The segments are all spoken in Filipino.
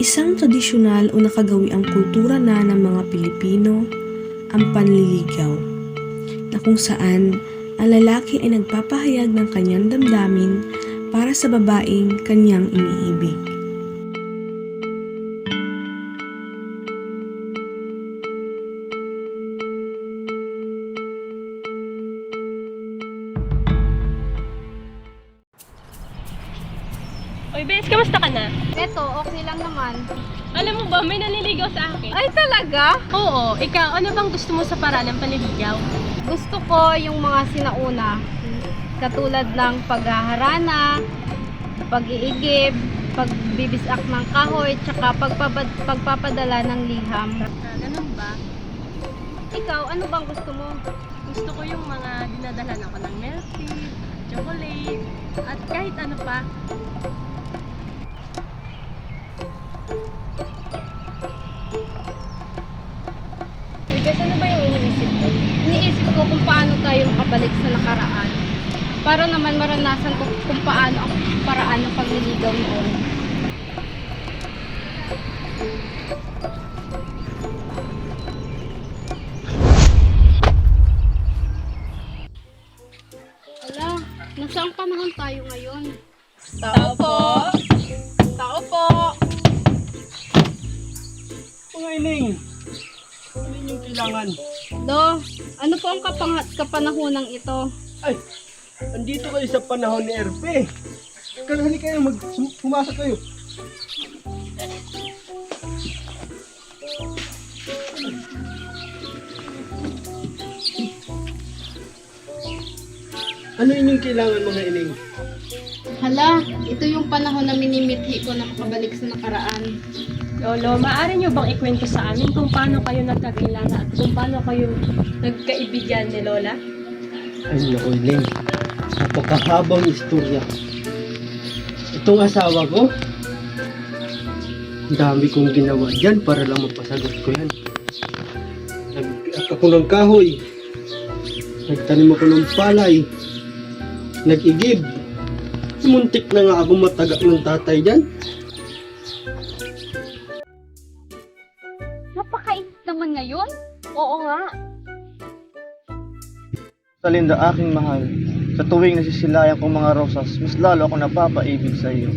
Isang tradisyonal o nakagawiang kultura na ng mga Pilipino ang panliligaw, na kung saan ang lalaki ay nagpapahayag ng kanyang damdamin para sa babaeng kanyang iniibig. Oy, Bes, kamusta ka na? Eto, okay lang naman. Alam mo ba, may naniligaw sa akin. Ay, talaga? Oo, ikaw, ano bang gusto mo sa paraan ng panliligaw? Gusto ko yung mga sinauna. Katulad ng paghaharana, pag-iigib, pagbibisak ng kahoy, tsaka pagpapadala ng liham. Ganun ba? Ikaw, ano bang gusto mo? Gusto ko yung mga dinadalan ako ng milk tea, chocolate, at kahit ano pa. Bes, ano ba yung iniisip ko? Iniisip ko kung paano tayo makabalik sa nakaraan. Para naman maranasan ko kung paano ang paraan ng pagliligaw noon. Ala, nasang panahon tayo ngayon? Tao po! Tao po! Mga ining, ano yung kailangan? Do, ano po ang kapanahonang ito? Ay, andito kayo sa panahon ni RP. Kalahali kayo, pumasok kayo. Ano inyong kailangan mga ining? Hala, ito yung panahon na minimithi ko na makabalik sa nakaraan. Lolo, maaari niyo bang ikwento sa amin kung paano kayo nagkakilala at kung paano kayo nagkaibigan ni Lola? Ay naku ining, napakahabang istorya. Itong asawa ko, ang dami kong ginawa dyan para lang mapasagot ko yan. Nag-piak ako ng kahoy, nagtanim ako ng palay, nag-igib. Muntik na nga ako mataga ng tatay dyan. Napakainit naman ngayon. Oo nga. Sa Linda, aking mahal, sa tuwing nasisilayan kong mga rosas, mas lalo ako napapaibig sa iyo.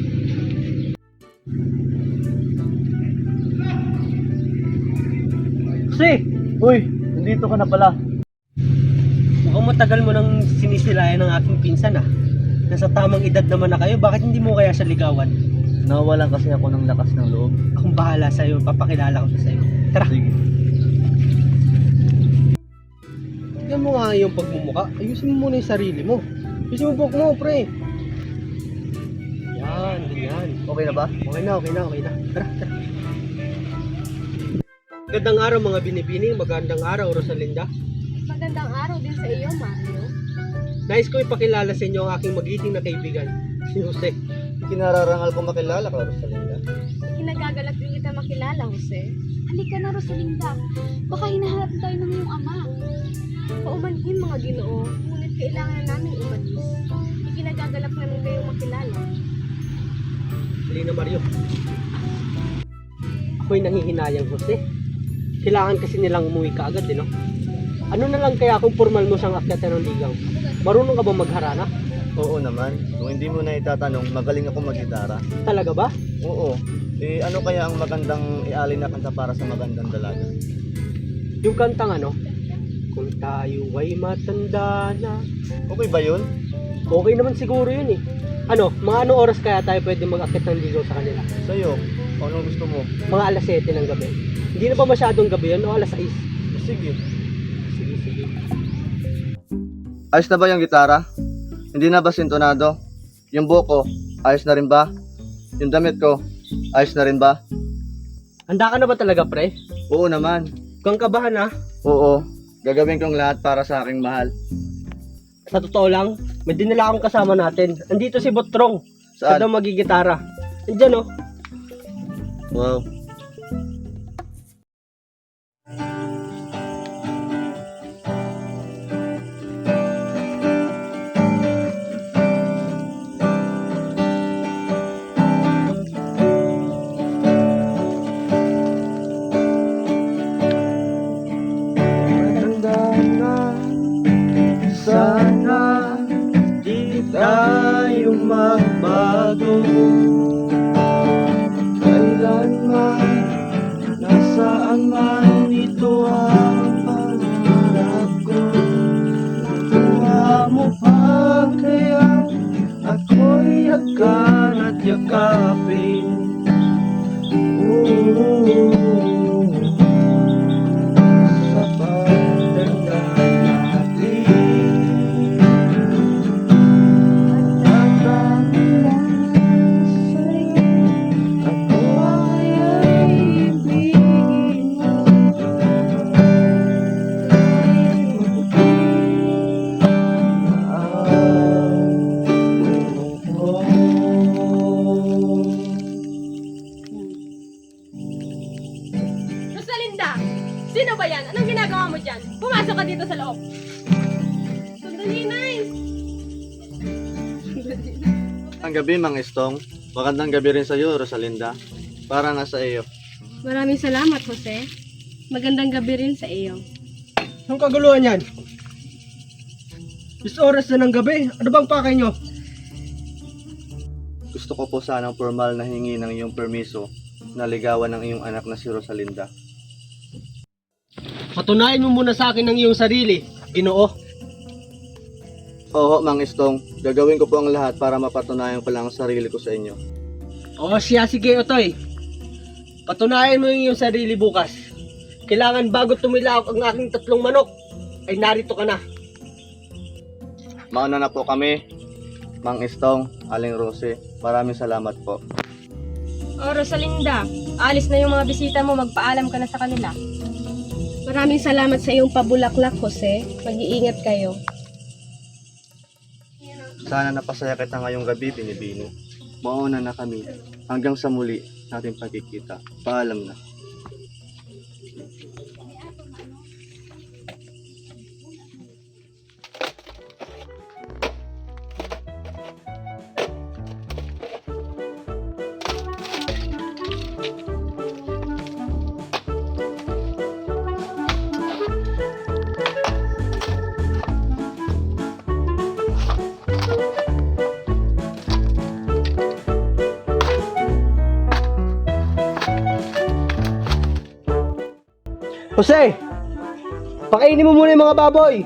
Kasi, Uy, nandito ka na pala. mukhang matagal mo nang sinisilayan ng aking pinsan ah. Nasa tamang edad naman na kayo, bakit hindi mo kaya siya ligawan? Nawalan kasi ako ng lakas ng loob. Akong bahala sa'yo, papakilala ko siya sa'yo. Tara! Sige. Tignan mo nga yung pagmumuka, ayusin mo muna yung sarili mo. Ayusin mo buhok mo, pre. Yan, ganyan. Okay na ba? Okay na, okay na, okay na. Tara, tara. Magandang araw mga binibini, magandang araw Rosalinda. Magandang araw din sa iyo, Mario. Nais ko ipakilala sa inyo ang aking magiting na kaibigan, si Jose. Ikinararangal ko makilala ka, Rosalinda. Kinagagalak din kita makilala, Jose. Halika na, Rosalinda. Baka hinahanap tayo ng iyong ama. Paumanhin mga Ginoo, ngunit kailangan na namin umalis. Ikinagagalak namin kayong makilala. Halina Mario. Ako'y nanghihinayang, Jose. Kailangan kasi nilang umuwi kaagad, no? Ano na lang kaya kung formal mo siyang akyatan ng ligaw? Marunong ka ba magharana? Oo naman. Kung hindi mo na itatanong, magaling ako mag-gitara. Talaga ba? Oo. Eh, ano kaya ang magandang ialin na kanta para sa magandang dalaga? Yung kantang ano? Kung tayo ay matanda na. Okay ba yun? Okay naman siguro yun eh. Ano, mga anong oras kaya tayo pwede mag-akyat ng ligaw sa kanila? Sa'yo, ano gusto mo? Mga alas 7 ng gabi. Hindi na ba masyadong gabi yun o alas 6? Sige. Sige, sige. Ayos na ba yung gitara? Hindi na ba sintonado? Yung buhok ko, ayos na rin ba? Yung damit ko, ayos na rin ba? Handa ka na ba talaga, pre? Oo naman. Kung kabahan ha? Oo. Gagawin kong lahat para sa aking mahal. Sa totoo lang, may dinala akong kasama natin. Andito si Botrong. Siya Saan? daw magigitara. Andiyan oh. Wow. magbago. Kailanman, nasaan man, ito ang pangarap ko. Nakuha mo pa kaya ako'y yakan at yakapin. Sa pagtanda natin, nagkakaroon sa'yo, ako ay ibigin mo. Rosalinda! Sino ba yan? Anong ginagawa mo dyan? Pumasok ka dito sa loob. Sandali, Nay! Ang gabi, Mang Estong. Magandang gabi rin sa iyo, Rosalinda. Para nga sa iyo. Maraming salamat, Jose. Magandang gabi rin sa iyo. Anong kaguluhan yan? Is oras na ng gabi. Ano bang pakay nyo? Gusto ko po sanang formal na hingi ng iyong permiso na ligawan ng iyong anak na si Rosalinda. Patunayan mo muna sa akin ng iyong sarili, Ginoo. Oo, Mang Estong. Gagawin ko po ang lahat para mapatunayan ko lang ang sarili ko sa inyo. O siya, sige, Otoy. Patunayan mo yung iyong sarili bukas. Kailangan bago tumilaok ang aking 3 manok, ay narito ka na. Mauna na po kami, Mang Estong, Aling Rose. Maraming salamat po. Oh, Rosalinda, alis na yung mga bisita mo. Magpaalam ka na sa kanila. Maraming salamat sa iyong pabulaklak, Jose. Mag-iingat kayo. Sana napasaya kita ngayong gabi, Binibini. Mauna na kami. Hanggang sa muli natin pagkikita. Paalam na. Jose, pakainin mo muna yung mga baboy.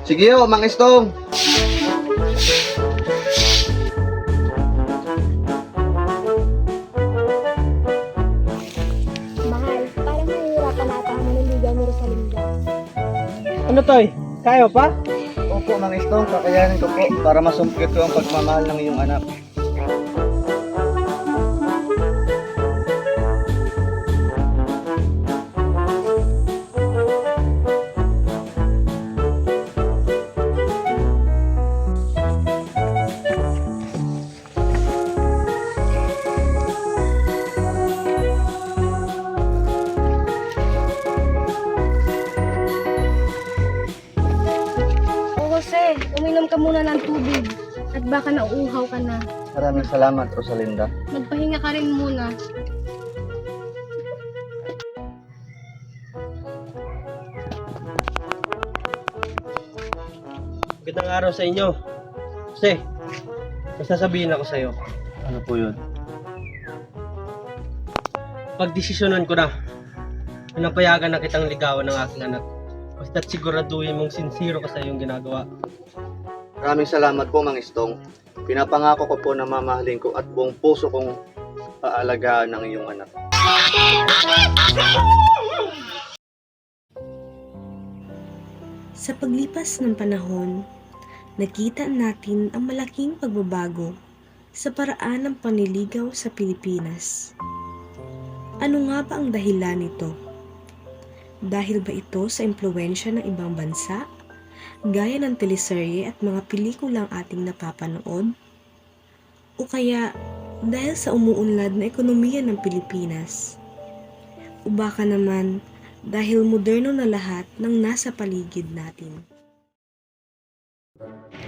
Sige ho, Mang Estong. Mahal, parang mahihirapan na ata ang maniligaw ni Rosalinda. Ano, Toy? Kaya pa? Opo, Mang Estong, kakayanin ko po para masumpit ko ang pagmamahal ng iyong anak. O Jose, uminom ka muna ng tubig. At baka nauuhaw ka na. Maraming salamat, Rosalinda. Magpahinga ka rin muna. Magandang araw sa inyo. Jose, may sasabihin ako sa'yo. Ano po yun? Pagdesisyonan ko na, napayagan na kitang ligawan ng aking anak. Basta't siguraduhin mong sincero ka sa iyong ginagawa. Maraming salamat po, Mang Estong. Pinapangako ko po na mamahalin ko at buong puso kong paalagaan ng iyong anak. Sa paglipas ng panahon, nakita natin ang malaking pagbabago sa paraan ng panliligaw sa Pilipinas. Ano nga ba ang dahilan nito? Dahil ba ito sa impluwensya ng ibang bansa, gaya ng teleserye at mga pelikulang ating napapanood? O kaya dahil sa umuunlad na ekonomiya ng Pilipinas? O baka naman dahil moderno na lahat ng nasa paligid natin?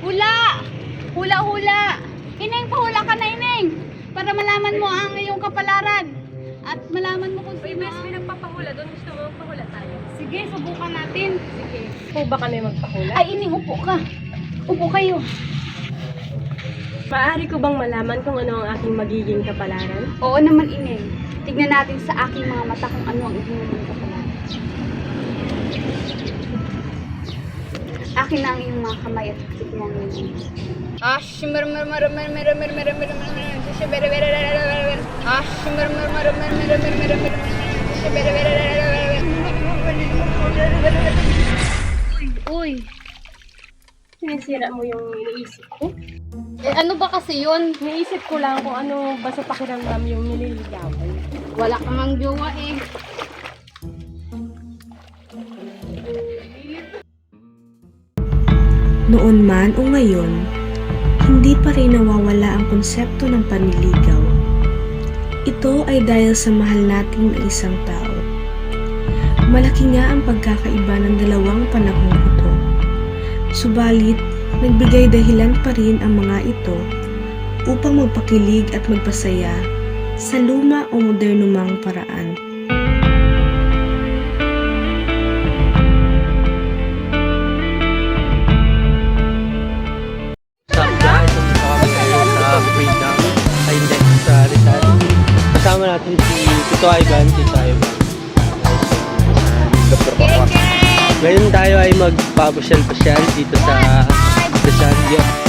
Hula! Hula, hula! Ineng, pahula ka na, Ineng! Para malaman mo ang iyong kapalaran. At malaman mo kung sino ang... May nagpapahula doon. Gusto mo magpahula tayo? Sige, subukan natin. Sige. Po ba kami magpahula? Ay, Ineng, upo ka. Upo kayo. Maaari ko bang malaman kung ano ang aking magiging kapalaran? Oo naman, Ineng. Tignan natin sa aking mga mata kung ano ang iyong maging kapalaran. Akin na ang iyong mga kamay at tignan mo. Uy, Sinisira mo yung iniisip ko? ano ba kasi yun? Iniisip ko lang kung ano ba sa pakiramdam yung nililigawan. Wala kang ang jowa eh. Noon man o ngayon, hindi pa rin nawawala ang konsepto ng panliligaw. Ito ay dahil sa mahal natin na isang tao. Malaki nga ang pagkakaiba ng dalawang panahong ito. Subalit, nagbigay dahilan pa rin ang mga ito upang magpakilig at magpasaya sa luma o moderno mang paraan. Sa guys, dito kami ngayon sa Freedom. Ay, hindi, sa Rizal. Kasama natin si Tito Ivan, Tito Ivan. Dr. Papa. Ngayon tayo ay magpapasyal-pasyal dito sa Rizal.